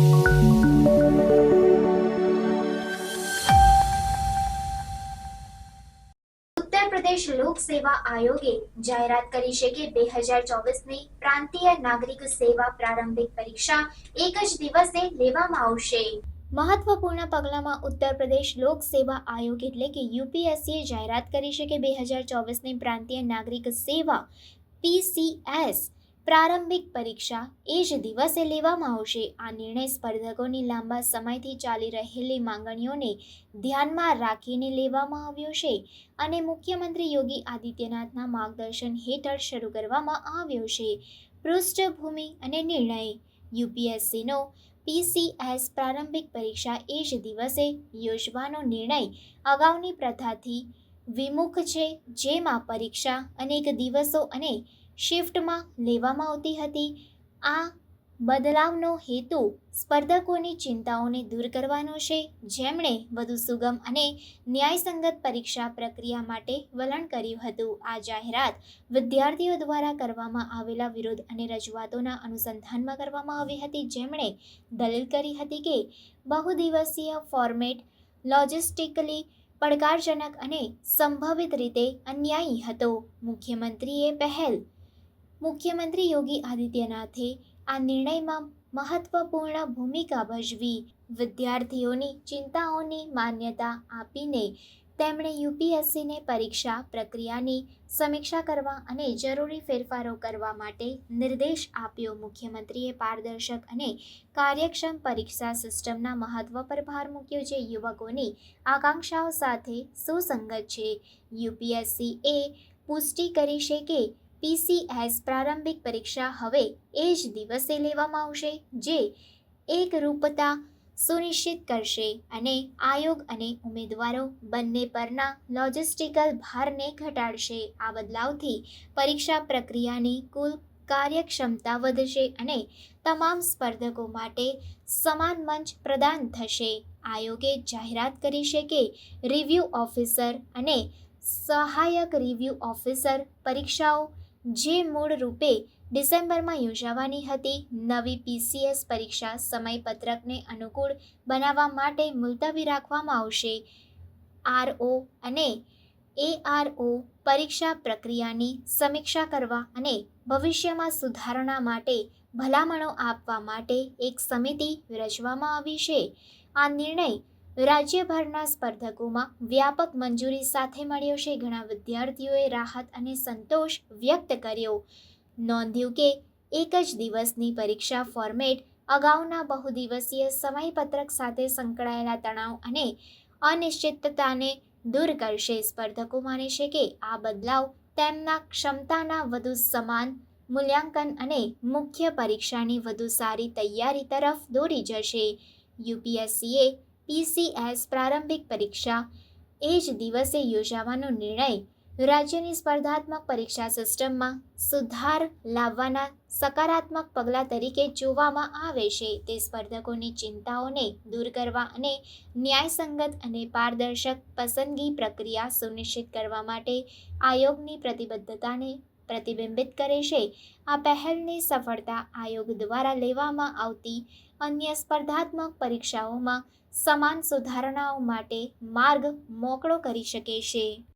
ઉત્તર પ્રદેશ લોક સેવા આયોગે જાહેરાત કરી છે કે 2024ની પ્રાંતીય નાગરિક સેવા પ્રારંભિક પરીક્ષા એક જ દિવસે લેવામાં આવશે। મહત્વપૂર્ણ પગલામાં ઉત્તર પ્રદેશ લોક સેવા આયોગ એટલે કે યુપીએસસીએ જાહેરાત કરી છે કે 2024ની પ્રાંતીય નાગરિક સેવા પીસીએસ પ્રારંભિક પરીક્ષા એ જ દિવસે લેવામાં આવશે। આ નિર્ણય સ્પર્ધકોની લાંબા સમયથી ચાલી રહેલી માંગણીઓને ધ્યાનમાં રાખીને લેવામાં આવ્યો છે અને મુખ્યમંત્રી યોગી આદિત્યનાથના માર્ગદર્શન હેઠળ શરૂ કરવામાં આવ્યો છે। પૃષ્ઠભૂમિ અને નિર્ણય: યુપીએસસીનો પીસીએસ પ્રારંભિક પરીક્ષા એ જ દિવસે યોજવાનો નિર્ણય અગાઉની પ્રથાથી વિમુખ છે, જેમાં પરીક્ષા અનેક દિવસો અને શિફ્ટમાં લેવામાં આવતી હતી। આ બદલાવનો હેતુ સ્પર્ધકોની ચિંતાઓને દૂર કરવાનો છે, જેમણે વધુ સુગમ અને ન્યાયસંગત પરીક્ષા પ્રક્રિયા માટે વલણ કર્યું હતું। આ જાહેરાત વિદ્યાર્થીઓ દ્વારા કરવામાં આવેલા વિરોધ અને રજૂઆતોના અનુસંધાનમાં કરવામાં આવી હતી, જેમણે દલીલ કરી હતી કે બહુદિવસીય ફોર્મેટ લોજિસ્ટિકલી પડકારજનક અને સંભવિત રીતે અન્યાયી હતો। મુખ્યમંત્રી યોગી આદિત્યનાથે આ નિર્ણયમાં મહત્વપૂર્ણ ભૂમિકા ભજવી। વિદ્યાર્થીઓની ચિંતાઓની માન્યતા આપીને તેમણે યુપીએસસીને પરીક્ષા પ્રક્રિયાની સમીક્ષા કરવા અને જરૂરી ફેરફારો કરવા માટે નિર્દેશ આપ્યો। મુખ્યમંત્રીએ પારદર્શક અને કાર્યક્ષમ પરીક્ષા સિસ્ટમના મહત્વ પર ભાર મૂક્યો, જે યુવકોની આકાંક્ષાઓ સાથે સુસંગત છે। યુપીએસસીએ પુષ્ટિ કરી છે કે પીસીએસ પ્રારંભિક પરીક્ષા હવે એ જ દિવસે લેવામાં આવશે, જે એકરૂપતા સુનિશ્ચિત કરશે અને આયોગ અને ઉમેદવારો બંને પરના લોજિસ્ટિકલ ભારને ઘટાડશે। આ બદલાવથી પરીક્ષા પ્રક્રિયાની કુલ કાર્યક્ષમતા વધશે અને તમામ સ્પર્ધકો માટે સમાન મંચ પ્રદાન થશે। આયોગે જાહેરાત કરી છે કે રિવ્યૂ ઓફિસર અને સહાયક રિવ્યૂ ઓફિસર પરીક્ષાઓ, જે મૂળ રૂપે ડિસેમ્બરમાં યોજાવાની હતી, નવી પીસીએસ પરીક્ષા સમયપત્રકને અનુકૂળ બનાવવા માટે મુલતવી રાખવામાં આવશે। આરઓ અને એઆરઓ પરીક્ષા પ્રક્રિયાની સમીક્ષા કરવા અને ભવિષ્યમાં સુધારણા માટે ભલામણો આપવા માટે એક સમિતિ રચવામાં આવી છે। આ નિર્ણય રાજ્યભરના સ્પર્ધકોમાં વ્યાપક મંજૂરી સાથે મળ્યો છે। ઘણા વિદ્યાર્થીઓએ રાહત અને સંતોષ વ્યક્ત કર્યો, નોંધ્યું કે એક જ દિવસની પરીક્ષા ફોર્મેટ અગાઉના બહુદિવસીય સમયપત્રક સાથે સંકળાયેલા તણાવ અને અનિશ્ચિતતાને દૂર કરશે। સ્પર્ધકો માને છે કે આ બદલાવ તેમના ક્ષમતાના વધુ સમાન મૂલ્યાંકન અને મુખ્ય પરીક્ષાની વધુ સારી તૈયારી તરફ દોરી જશે। યુપીએસસીએ પીસીએસ પ્રારંભિક પરીક્ષા એ જ દિવસે યોજવાનો નિર્ણય રાજ્યની સ્પર્ધાત્મક પરીક્ષા સિસ્ટમમાં સુધાર લાવવાના સકારાત્મક પગલાં તરીકે જોવામાં આવે છે। તે સ્પર્ધકોની ચિંતાઓને દૂર કરવા અને ન્યાયસંગત અને પારદર્શક પસંદગી પ્રક્રિયા સુનિશ્ચિત કરવા માટે આયોગની પ્રતિબદ્ધતાને પ્રતિબિંબિત કરે છે। આ પહેલની સફળતા આયોગ દ્વારા લેવામાં આવતી અન્ય સ્પર્ધાત્મક પરીક્ષાઓમાં સમાન સુધારણાઓ માટે માર્ગ મોકળો કરી શકે છે।